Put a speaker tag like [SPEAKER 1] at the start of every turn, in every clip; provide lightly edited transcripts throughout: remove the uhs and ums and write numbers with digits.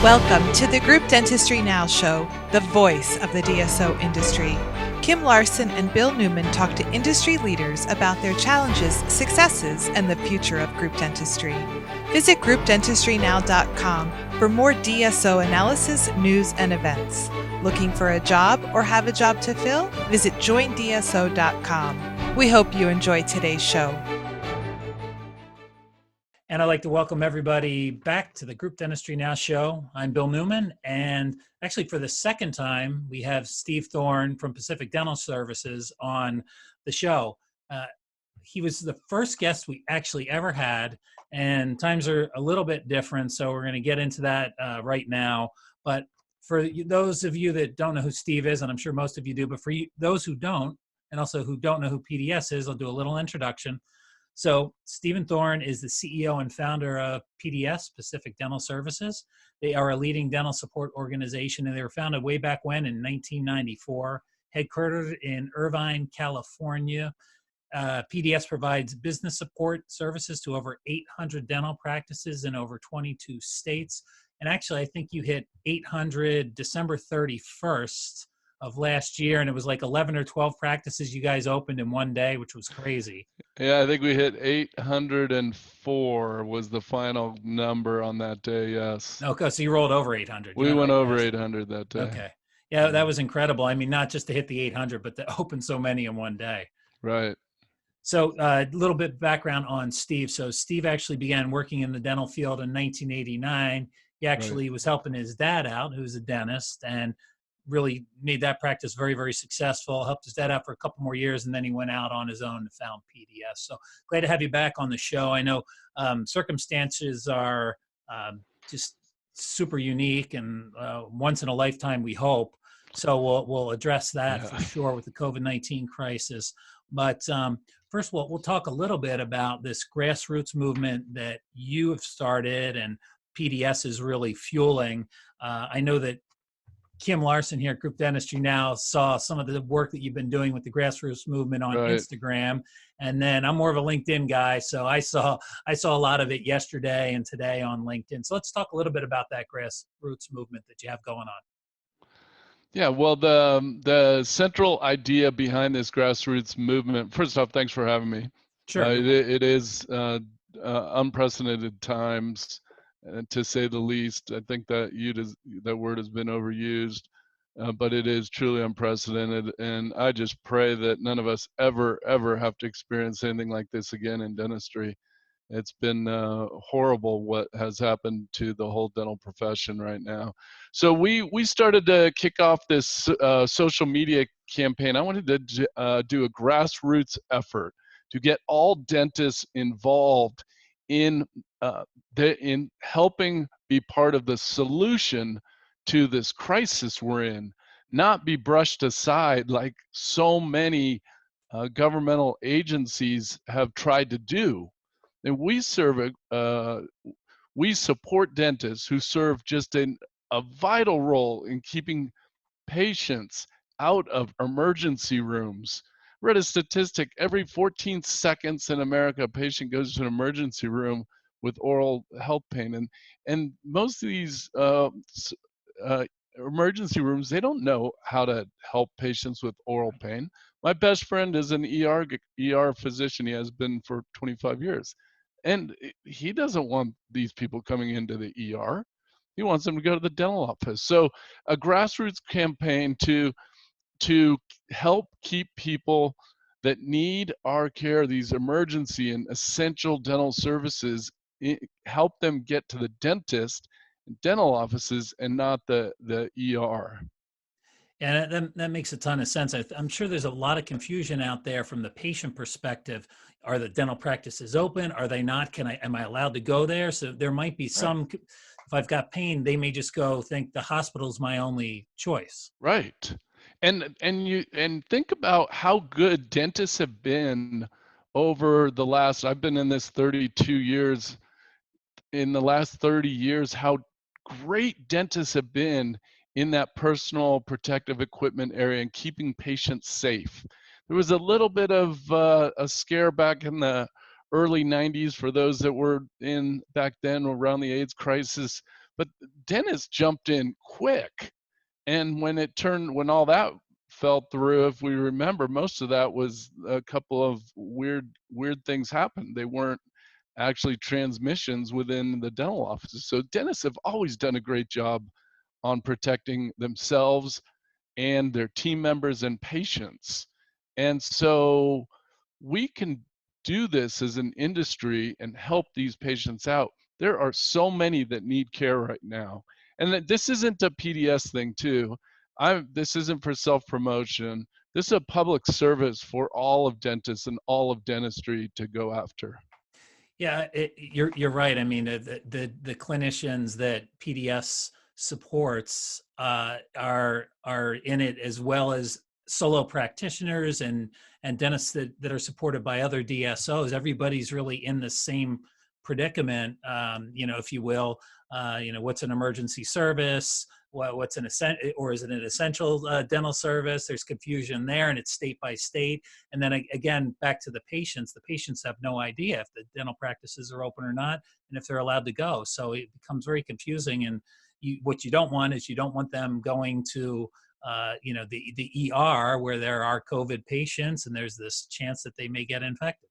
[SPEAKER 1] Welcome to the Group Dentistry Now Show, the voice of the DSO industry. Kim Larson and Bill Newman talk to industry leaders about their challenges, successes, and the future of group dentistry. Visit groupdentistrynow.com for more DSO analysis, news, and events. Looking for a job or have a job to fill? Visit joindso.com. We hope you enjoy today's show.
[SPEAKER 2] And I'd like to welcome everybody back to the Group Dentistry Now Show. I'm Bill Newman, and actually for the second time, we have Steve Thorne from Pacific Dental Services on the show. He was the first guest we actually ever had, and times are a little bit different, so we're going to get into that right now. But for those of you that don't know who Steve is, and I'm sure most of you do, but for those who don't, and also who don't know who PDS is, I'll do a little introduction. So Stephen Thorne is the CEO and founder of PDS, Pacific Dental Services. They are a leading dental support organization, and they were founded way back when in 1994, headquartered in Irvine, California. PDS provides business support services to over 800 dental practices in over 22 states. And actually, I think you hit 800 December 31st of last year, and it was like 11 or 12 practices you guys opened in one day, which was crazy.
[SPEAKER 3] Yeah, I think we hit 804 was the final number on that day, yes.
[SPEAKER 2] Okay, so you rolled over 800.
[SPEAKER 3] We went over 800 that day.
[SPEAKER 2] Okay. Yeah, that was incredible. I mean, not just to hit the 800, but to open so many in one day.
[SPEAKER 3] Right.
[SPEAKER 2] So a little bit background on Steve. So Steve actually began working in the dental field in 1989. He actually was helping his dad out, who's a dentist, and really made that practice very, very successful, helped his dad out for a couple more years, and then he went out on his own and found PDS. So glad to have you back on the show. I know circumstances are just super unique and once in a lifetime, we hope. So we'll address that for sure with the COVID-19 crisis. But first of all, we'll talk a little bit about this grassroots movement that you have started and PDS is really fueling. I know that Kim Larson here at Group Dentistry Now saw some of the work that you've been doing with the grassroots movement on Instagram. And then I'm more of a LinkedIn guy, so I saw a lot of it yesterday and today on LinkedIn. So let's talk a little bit about that grassroots movement that you have going on.
[SPEAKER 3] Yeah, well, the central idea behind this grassroots movement, first off, thanks for having me.
[SPEAKER 2] Sure.
[SPEAKER 3] It is unprecedented times, to say the least. I think that that word has been overused, but it is truly unprecedented. And I just pray that none of us ever have to experience anything like this again in dentistry. It's been horrible what has happened to the whole dental profession right now. So we started to kick off this social media campaign. I wanted to do a grassroots effort to get all dentists involved in helping be part of the solution to this crisis we're in, not be brushed aside like so many governmental agencies have tried to do. And we support dentists who serve just a vital role in keeping patients out of emergency rooms. I read a statistic: every 14 seconds in America, a patient goes to an emergency room with oral health pain. And most of these emergency rooms, they don't know how to help patients with oral pain. My best friend is an ER physician. He has been for 25 years. And he doesn't want these people coming into the ER. He wants them to go to the dental office. So a grassroots campaign to help keep people that need our care, these emergency and essential dental services, help them get to the dentist and dental offices and not the ER.
[SPEAKER 2] And that makes a ton of sense. I'm sure there's a lot of confusion out there from the patient perspective. Are the dental practices open? Are they not? Am I allowed to go there? So there might be some, if I've got pain, they may just think the hospital's my only choice.
[SPEAKER 3] Right. And think about how good dentists have been over the last, I've been in this 32 years. In the last 30 years, how great dentists have been in that personal protective equipment area and keeping patients safe. There was a little bit of a scare back in the early 90s for those that were in back then around the AIDS crisis, but dentists jumped in quick. And when all that fell through, if we remember, most of that was a couple of weird things happened. They weren't actually transmissions within the dental offices. So dentists have always done a great job on protecting themselves and their team members and patients. And so we can do this as an industry and help these patients out. There are so many that need care right now. And that this isn't a PDS thing too. This isn't for self-promotion. This is a public service for all of dentists and all of dentistry to go after.
[SPEAKER 2] Yeah, you're right. I mean, the clinicians that PDS supports are in it, as well as solo practitioners and dentists that are supported by other DSOs. Everybody's really in the same predicament, if you will. What's an emergency service? What's an essential, or is it an essential dental service? There's confusion there, and it's state by state. And then again, back to the patients have no idea if the dental practices are open or not, and if they're allowed to go. So it becomes very confusing. And what you don't want is you don't want them going to the ER where there are COVID patients, and there's this chance that they may get infected.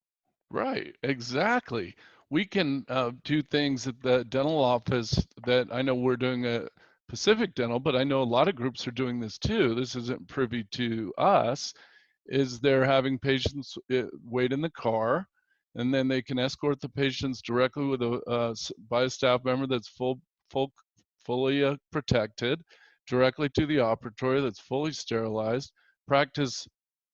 [SPEAKER 3] Right, exactly. We can do things at the dental office that I know we're doing at Pacific Dental, but I know a lot of groups are doing this too. This isn't privy to us, is they're having patients wait in the car, and then they can escort the patients directly with by a staff member that's fully protected, directly to the operatory that's fully sterilized, practice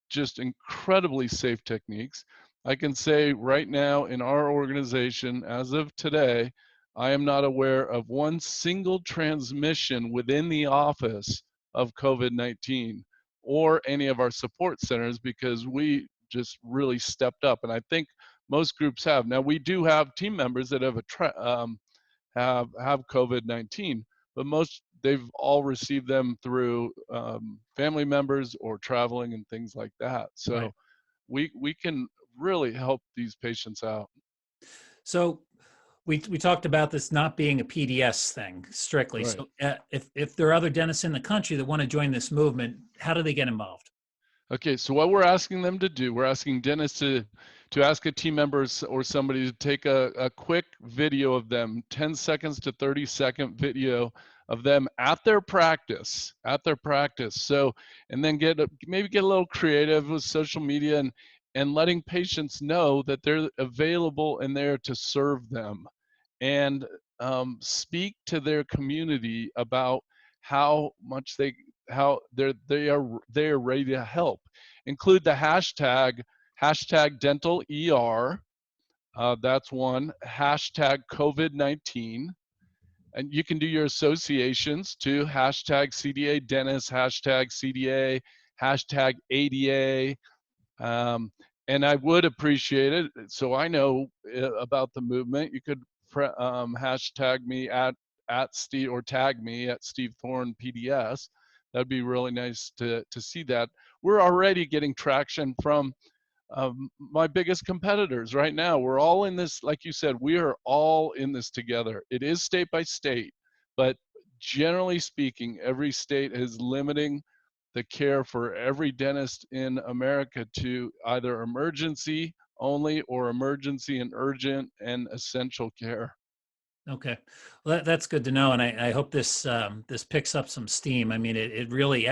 [SPEAKER 3] just incredibly safe techniques. I can say right now in our organization, as of today, I am not aware of one single transmission within the office of COVID-19 or any of our support centers, because we just really stepped up. And I think most groups have. Now, we do have team members that have COVID-19, but they've all received them through family members or traveling and things like that. So
[SPEAKER 2] Right.
[SPEAKER 3] we can really help these patients out.
[SPEAKER 2] So we talked about this not being a PDS thing strictly.
[SPEAKER 3] Right.
[SPEAKER 2] So if there are other dentists in the country that want to join this movement, how do they get involved?
[SPEAKER 3] Okay, so what we're asking them to do, we're asking dentists to ask a team member or somebody to take a quick video of them, 10 seconds to 30-second video of them at their practice. So, and then maybe get a little creative with social media and letting patients know that they're available and there to serve them, and speak to their community about how much they are ready to help. Include the hashtag dental ER. That's one. Hashtag COVID-19. And you can do your associations too. Hashtag CDA dentist, hashtag CDA, hashtag ADA. And I would appreciate it. So I know about the movement. You could hashtag me at Steve, or tag me at Steve Thorne PDS. That'd be really nice to see that. We're already getting traction from my biggest competitors right now. We're all in this, like you said, we are all in this together. It is state by state, but generally speaking, every state is limiting the care for every dentist in America to either emergency only or emergency and urgent and essential care.
[SPEAKER 2] Okay, well, that's good to know, and I hope this picks up some steam. I mean, it really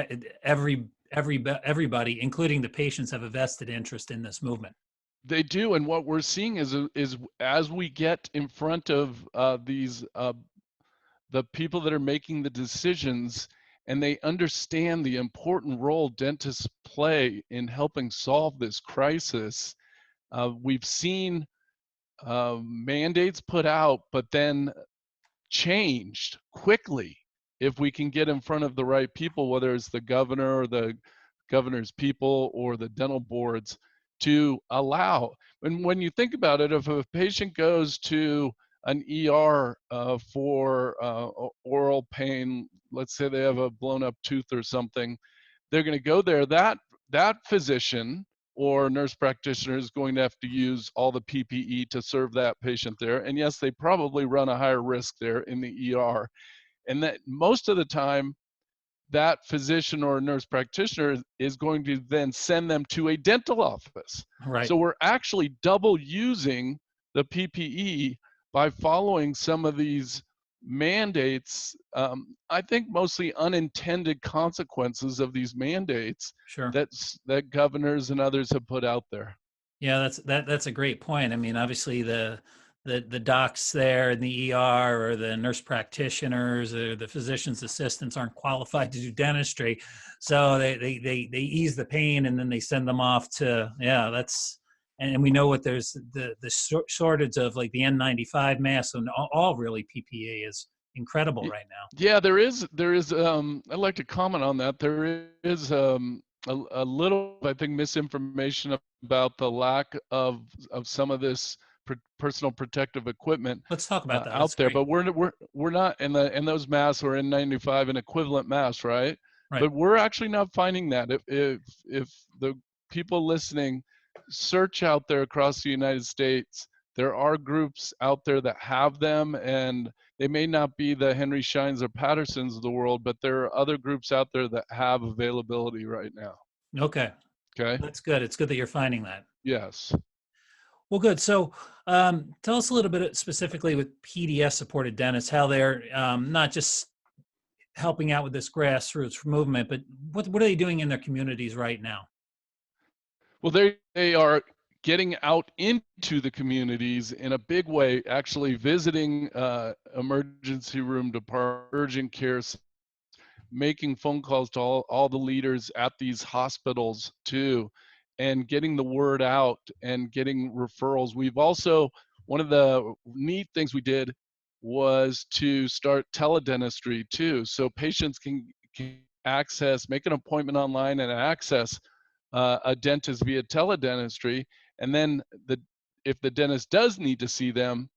[SPEAKER 2] everybody, including the patients, have a vested interest in this movement.
[SPEAKER 3] They do, and what we're seeing is as we get in front of the people that are making the decisions, and they understand the important role dentists play in helping solve this crisis. We've seen mandates put out, but then changed quickly if we can get in front of the right people, whether it's the governor or the governor's people or the dental boards, to allow. And when you think about it, if a patient goes to an ER for oral pain, let's say they have a blown up tooth or something, they're going to go there. That physician or nurse practitioner is going to have to use all the PPE to serve that patient there. And yes, they probably run a higher risk there in the ER. And that most of the time, that physician or nurse practitioner is going to then send them to a dental office.
[SPEAKER 2] Right.
[SPEAKER 3] So we're actually double using the PPE by following some of these mandates. I think mostly unintended consequences of these mandates
[SPEAKER 2] Sure.
[SPEAKER 3] that governors and others have put out there.
[SPEAKER 2] Yeah, that's a great point. I mean, obviously the docs there in the ER or the nurse practitioners or the physician's assistants aren't qualified to do dentistry, so they ease the pain and then they send them off to and we know what there's the shortage of like the N95 masks and all really PPE is incredible right now.
[SPEAKER 3] Yeah, there is I'd like to comment on that. There is a little, I think, misinformation about the lack of some of this personal protective equipment.
[SPEAKER 2] Let's talk about that
[SPEAKER 3] out there.
[SPEAKER 2] great.
[SPEAKER 3] But we're not, and those masks are N95 and equivalent masks, right?
[SPEAKER 2] Right.
[SPEAKER 3] But we're actually not finding that. If the people listening search out there across the United States, there are groups out there that have them, and they may not be the Henry Scheins or Pattersons of the world, but there are other groups out there that have availability right now.
[SPEAKER 2] Okay. That's good. It's good that you're finding that.
[SPEAKER 3] Yes.
[SPEAKER 2] Well, good. So tell us a little bit specifically with PDS supported dentists, how they're not just helping out with this grassroots movement, but what are they doing in their communities right now?
[SPEAKER 3] Well, they are getting out into the communities in a big way, actually visiting emergency room department, urgent care, making phone calls to all the leaders at these hospitals too, and getting the word out and getting referrals. We've also, one of the neat things we did was to start teledentistry too. So patients can access, make an appointment online and access a dentist via teledentistry. And then if the dentist does need to see them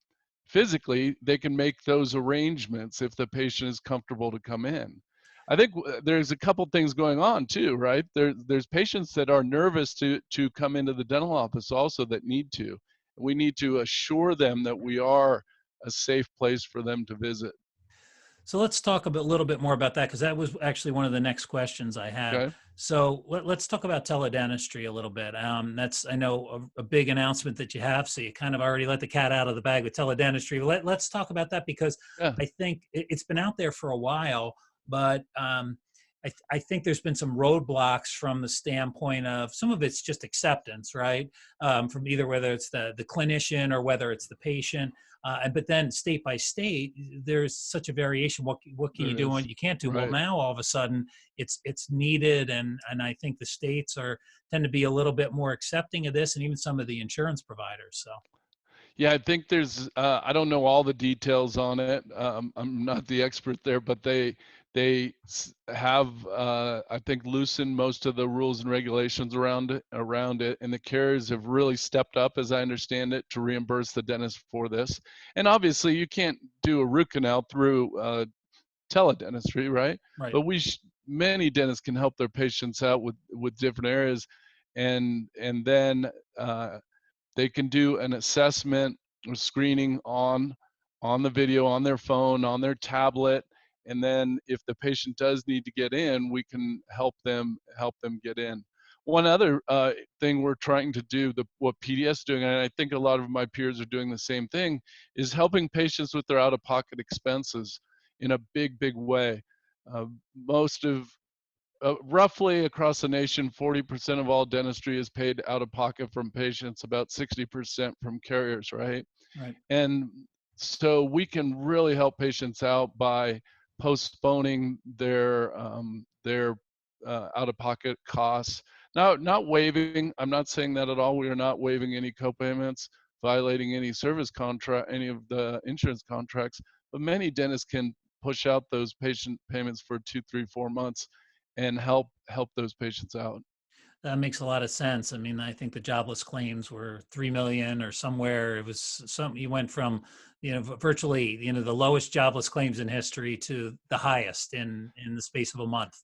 [SPEAKER 3] physically, they can make those arrangements if the patient is comfortable to come in. I think there's a couple things going on too, right? There's patients that are nervous to come into the dental office also that need to. We need to assure them that we are a safe place for them to visit.
[SPEAKER 2] So let's talk a little bit more about that, because that was actually one of the next questions I had.
[SPEAKER 3] Okay.
[SPEAKER 2] So let's talk about teledentistry a little bit. That's, I know, a big announcement that you have, so you kind of already let the cat out of the bag with teledentistry. Let's talk about that, because I think it's been out there for a while, but I think there's been some roadblocks from the standpoint of some of it's just acceptance, right? From either whether it's the clinician or whether it's the patient. But then state by state, there's such a variation. What can you do and what you can't do?
[SPEAKER 3] Right.
[SPEAKER 2] Well, now all of a sudden it's needed, and I think the states tend to be a little bit more accepting of this, and even some of the insurance providers. So.
[SPEAKER 3] Yeah, I think there's, I don't know all the details on it. I'm not the expert there, but they have, I think, loosened most of the rules and regulations around it, and the carriers have really stepped up, as I understand it, to reimburse the dentist for this. And obviously, you can't do a root canal through teledentistry, right?
[SPEAKER 2] Right.
[SPEAKER 3] But many dentists can help their patients out with different areas, and then they can do an assessment or screening on the video, on their phone, on their tablet. And then if the patient does need to get in, we can help them get in. One other thing we're trying to do, what PDS is doing, and I think a lot of my peers are doing the same thing, is helping patients with their out-of-pocket expenses in a big way. Roughly across the nation, 40% of all dentistry is paid out of pocket from patients, about 60% from carriers, right?
[SPEAKER 2] Right.
[SPEAKER 3] And so we can really help patients out by postponing their out-of-pocket costs. Not waiving, I'm not saying that at all. We are not waiving any copayments, violating any service contract, any of the insurance contracts, but many dentists can push out those patient payments for 2, 3, 4 months and help those patients out.
[SPEAKER 2] That makes a lot of sense. I mean, I think the jobless claims were 3 million or somewhere. It was you went from, virtually, the lowest jobless claims in history to the highest in the space of a month.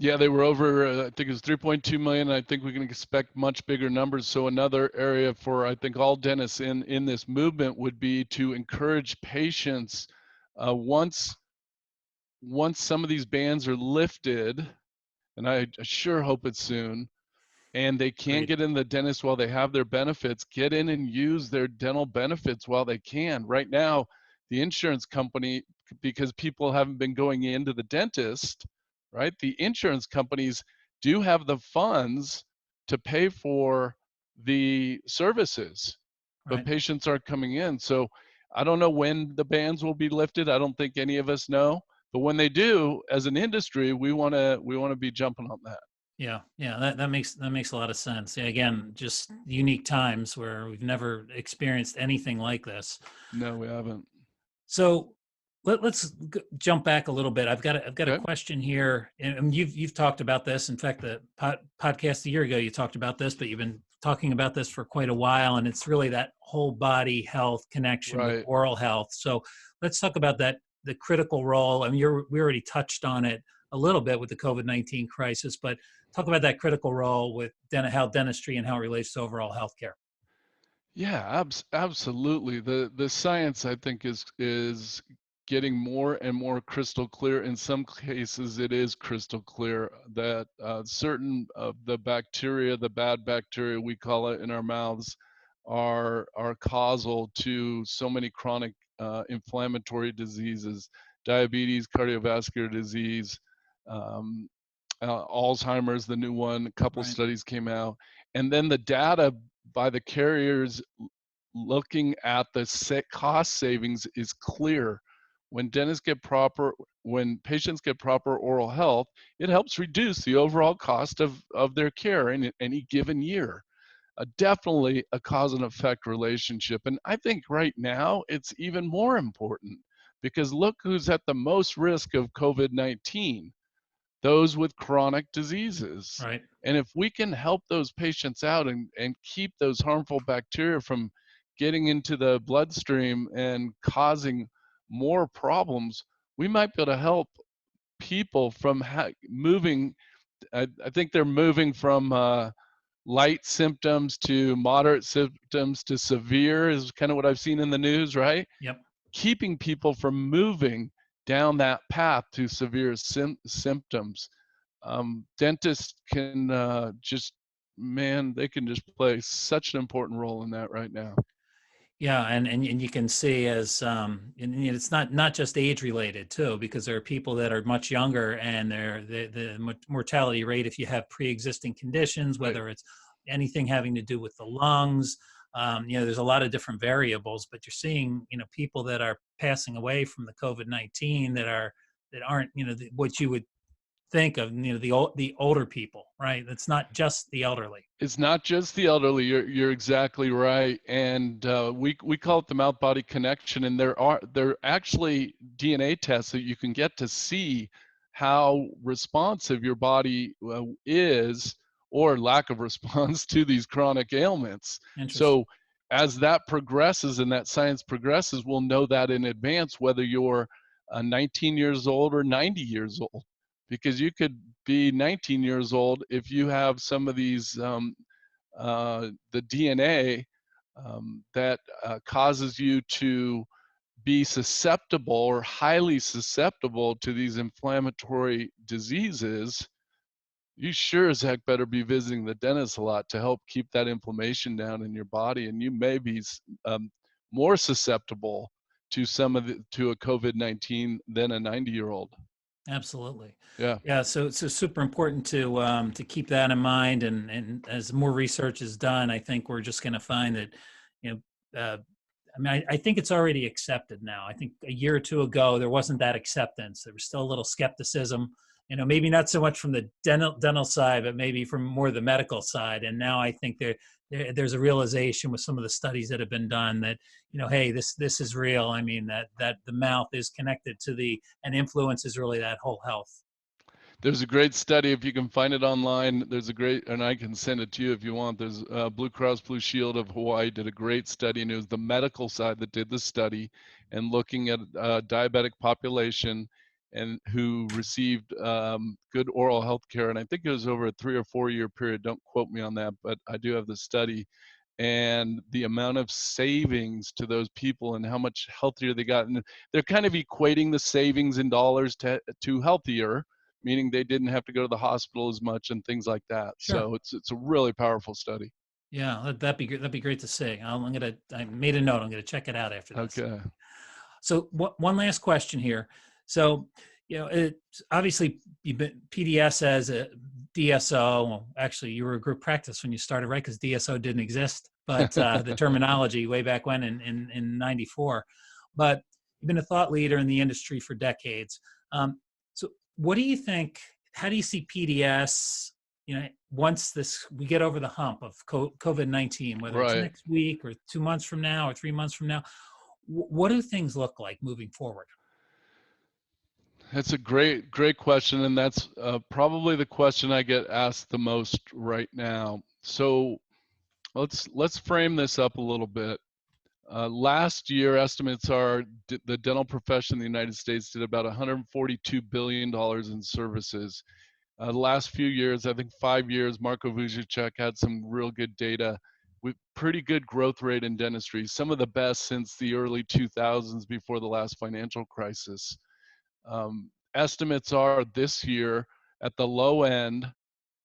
[SPEAKER 3] Yeah, they were over, I think it was 3.2 million. I think we can expect much bigger numbers. So another area for, I think, all dentists in this movement would be to encourage patients, once some of these bans are lifted, and I sure hope it's soon, and they can
[SPEAKER 2] Great.
[SPEAKER 3] get in the dentist while they have their benefits, get in and use their dental benefits while they can. Right now, the insurance company, because people haven't been going into the dentist, right? The insurance companies do have the funds to pay for the services, but
[SPEAKER 2] Right.
[SPEAKER 3] patients aren't coming in. So I don't know when the bans will be lifted. I don't think any of us know. But when they do, as an industry, we want to be jumping on that.
[SPEAKER 2] Yeah, yeah, that makes a lot of sense. Yeah, again, just unique times where we've never experienced anything like this.
[SPEAKER 3] No, we haven't.
[SPEAKER 2] So let's jump back a little bit. I've got a
[SPEAKER 3] Okay.
[SPEAKER 2] question here, and you've talked about this. In fact, the podcast a year ago you talked about this, but you've been talking about this for quite a while, and it's really that whole body health connection with
[SPEAKER 3] Right.
[SPEAKER 2] oral health. So let's talk about that, the critical role. I mean, we already touched on it a little bit with the COVID-19 crisis, but talk about that critical role with how dentistry and how it relates to overall healthcare.
[SPEAKER 3] Yeah, absolutely. The science, I think, is getting more and more crystal clear. In some cases, it is crystal clear that certain of the bacteria, the bad bacteria we call it in our mouths, are causal to so many chronic inflammatory diseases, diabetes, cardiovascular disease, um, Alzheimer's, the new one. A couple
[SPEAKER 2] Right.
[SPEAKER 3] studies came out, and then the data by the carriers looking at the cost savings is clear. When when patients get proper oral health, it helps reduce the overall cost of their care in any given year. Definitely a cause and effect relationship. And I think right now it's even more important because look who's at the most risk of COVID-19, those with chronic diseases.
[SPEAKER 2] Right.
[SPEAKER 3] And if we can help those patients out and keep those harmful bacteria from getting into the bloodstream and causing more problems, we might be able to help people from moving. I think they're moving from light symptoms to moderate symptoms to severe, is kind of what I've seen in the news, right?
[SPEAKER 2] Yep.
[SPEAKER 3] Keeping people from moving down that path to severe symptoms. Dentists can they can just play such an important role in that right now.
[SPEAKER 2] Yeah, and you can see as and it's not just age related too, because there are people that are much younger and the mortality rate if you have pre-existing conditions,
[SPEAKER 3] Right.
[SPEAKER 2] whether it's anything having to do with the lungs, there's a lot of different variables, but you're seeing people that are passing away from the COVID-19 that aren't what you would think of the older people, right? It's not just the elderly.
[SPEAKER 3] It's not just the elderly. You're exactly right, and we call it the mouth body connection. And there are actually DNA tests that you can get to see how responsive your body is, or lack of response to these chronic ailments.
[SPEAKER 2] Interesting.
[SPEAKER 3] So as that progresses and that science progresses, we'll know that in advance whether you're 19 years old or 90 years old, because you could be 19 years old if you have some of these the DNA that causes you to be susceptible or highly susceptible to these inflammatory diseases. You sure as heck better be visiting the dentist a lot to help keep that inflammation down in your body, and you may be more susceptible to to a COVID-19 than a 90-year-old.
[SPEAKER 2] Absolutely.
[SPEAKER 3] Yeah.
[SPEAKER 2] Yeah. So it's super important to keep that in mind. And as more research is done, I think we're just going to find that, you know, I mean, I think it's already accepted now. I think a year or two ago, there wasn't that acceptance. There was still a little skepticism, maybe not so much from the dental side, but maybe from more the medical side. And now I think there's a realization with some of the studies that have been done that, hey, this is real. I mean, that the mouth is connected to and influences really that whole health.
[SPEAKER 3] There's a great study, if you can find it online. And I can send it to you if you want. There's Blue Cross Blue Shield of Hawaii did a great study, and it was the medical side that did the study and looking at diabetic population and who received good oral health care. And I think it was over a 3 or 4 year period. Don't quote me on that, but I do have the study. And the amount of savings to those people and how much healthier they got. And they're kind of equating the savings in dollars to healthier, meaning they didn't have to go to the hospital as much and things like that.
[SPEAKER 2] Sure.
[SPEAKER 3] So it's a really powerful study.
[SPEAKER 2] Yeah, that'd be great. That'd be great to see. I made a note. I'm gonna check it out after this.
[SPEAKER 3] Okay.
[SPEAKER 2] So one last question here. So, it's obviously you've been PDS as a DSO. Well, actually, you were a group practice when you started, right? Because DSO didn't exist, but the terminology way back when in '94. But you've been a thought leader in the industry for decades. So, what do you think? How do you see PDS? Once we get over the hump of COVID-19, whether it's next week or 2 months from now or 3 months from now, what do things look like moving forward?
[SPEAKER 3] That's a great question, and that's probably the question I get asked the most right now. So let's frame this up a little bit. Last year, estimates are the dental profession in the United States did about $142 billion in services. The last few years, I think 5 years, Marko Vujicic had some real good data with pretty good growth rate in dentistry, some of the best since the early 2000s before the last financial crisis. Estimates are this year at the low end,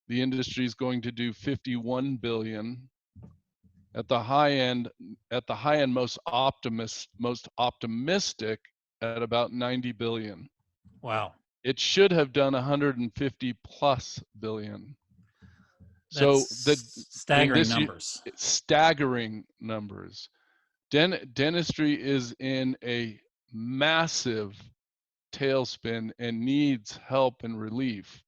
[SPEAKER 3] the industry is going to do 51 billion. At the high end, most optimistic at about 90 billion.
[SPEAKER 2] Wow.
[SPEAKER 3] It should have done 150 plus billion.
[SPEAKER 2] That's
[SPEAKER 3] so
[SPEAKER 2] staggering numbers.
[SPEAKER 3] Staggering numbers. Dentistry is in a massive tailspin and needs help and relief.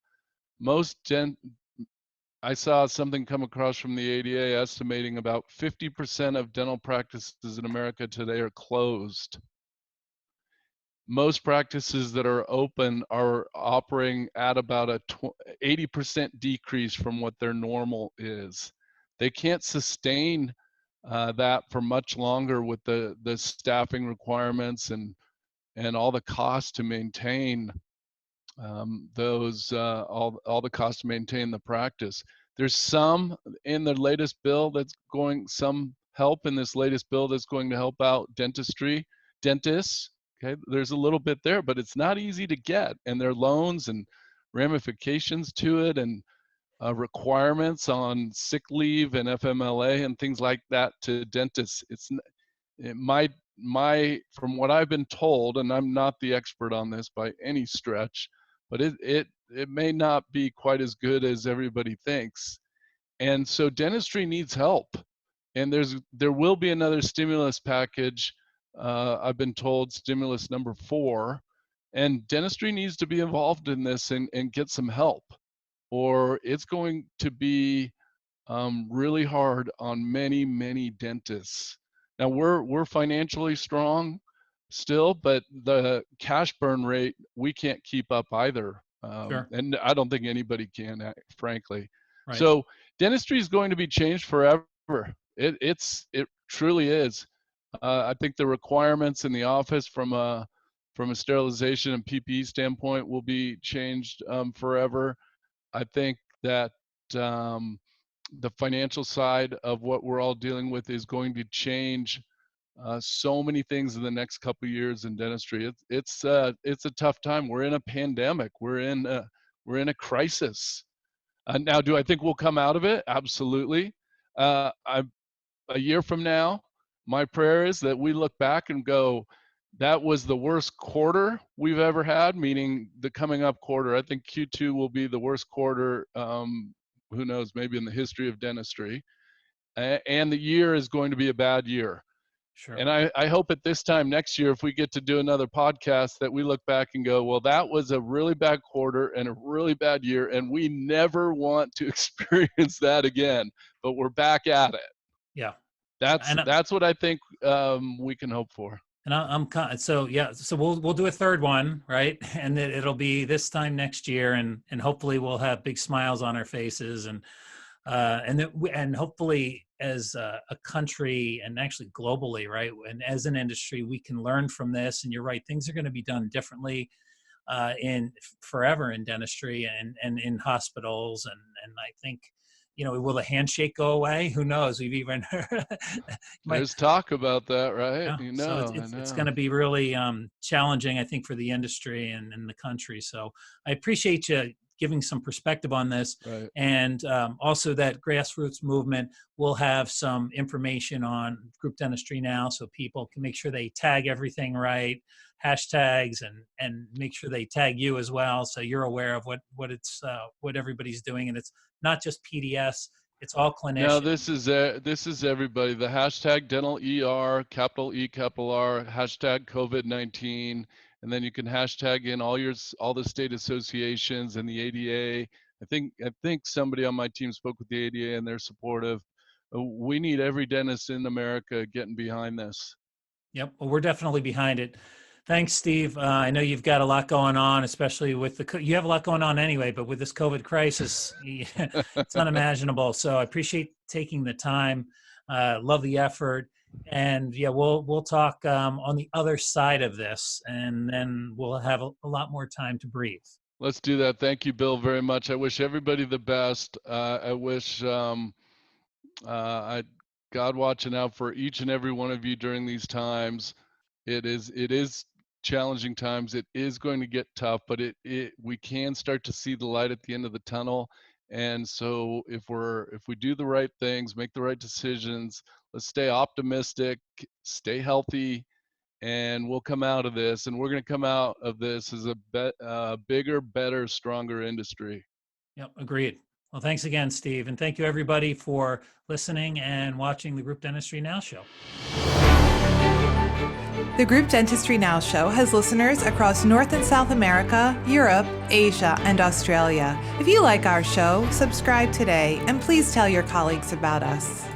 [SPEAKER 3] I saw something come across from the ADA estimating about 50% of dental practices in America today are closed. Most practices that are open are operating at about a 80% decrease from what their normal is. They can't sustain that for much longer with the staffing requirements and all the costs to maintain all the costs to maintain the practice. There's some in the latest bill some help in this latest bill that's going to help out dentists. Okay, there's a little bit there, but it's not easy to get, and there are loans and ramifications to it, and requirements on sick leave and FMLA and things like that to dentists. From what I've been told, and I'm not the expert on this by any stretch, but it may not be quite as good as everybody thinks. And so dentistry needs help. And there will be another stimulus package. I've been told stimulus number 4, and dentistry needs to be involved in this and get some help, or it's going to be really hard on many, many dentists. Now we're financially strong still, but the cash burn rate, we can't keep up either.
[SPEAKER 2] Sure.
[SPEAKER 3] And I don't think anybody can, frankly.
[SPEAKER 2] Right.
[SPEAKER 3] So dentistry is going to be changed forever. It truly is. I think the requirements in the office from a sterilization and PPE standpoint will be changed forever. I think that the financial side of what we're all dealing with is going to change so many things in the next couple of years in dentistry. It's a tough time. We're in a pandemic. We're in a crisis. Now, do I think we'll come out of it? Absolutely. A year from now, my prayer is that we look back and go, that was the worst quarter we've ever had, meaning the coming up quarter. I think Q2 will be the worst quarter, who knows, maybe in the history of dentistry. And the year is going to be a bad year.
[SPEAKER 2] Sure.
[SPEAKER 3] And I hope at this time next year, if we get to do another podcast, that we look back and go, well, that was a really bad quarter and a really bad year, and we never want to experience that again, but we're back at it.
[SPEAKER 2] Yeah.
[SPEAKER 3] That's what I think we can hope for.
[SPEAKER 2] And so we'll do a third one, right? And it'll be this time next year, and hopefully we'll have big smiles on our faces, and hopefully as a country and actually globally, right? And as an industry, we can learn from this. And you're right, things are going to be done differently. in forever in dentistry and in hospitals. And I think, will the handshake go away? Who knows? We've even heard.
[SPEAKER 3] There's talk about that, right?
[SPEAKER 2] Yeah, so it's going to be really challenging, I think, for the industry and the country. So I appreciate you giving some perspective on this.
[SPEAKER 3] Right.
[SPEAKER 2] And also that grassroots movement will have some information on Group Dentistry Now, so people can make sure they tag everything right, hashtags, and make sure they tag you as well, so you're aware of what everybody's doing. And it's not just PDS, it's all clinicians.
[SPEAKER 3] No, this is everybody. The hashtag dental ER, capital E, capital R, hashtag COVID-19, and then you can hashtag in all the state associations and the ADA. I think somebody on my team spoke with the ADA and they're supportive. We need every dentist in America getting behind this. Yep,
[SPEAKER 2] well, we're definitely behind it. Thanks, Steve. I know you've got a lot going on, especially with you have a lot going on anyway, but with this COVID crisis, it's unimaginable. So I appreciate taking the time. Love the effort. And yeah, we'll talk on the other side of this, and then we'll have a lot more time to breathe.
[SPEAKER 3] Let's do that. Thank you, Bill, very much. I wish everybody the best. I wish God watching out for each and every one of you during these times. It is challenging times. It is going to get tough, but we can start to see the light at the end of the tunnel. And so if we do the right things, make the right decisions, let's stay optimistic, stay healthy, and we'll come out of this. And we're going to come out of this as a bigger, better, stronger industry.
[SPEAKER 2] Yep, agreed. Well, thanks again, Steve. And thank you, everybody, for listening and watching the Group Dentistry Now Show.
[SPEAKER 1] The Group Dentistry Now Show has listeners across North and South America, Europe, Asia, and Australia. If you like our show, subscribe today, and please tell your colleagues about us.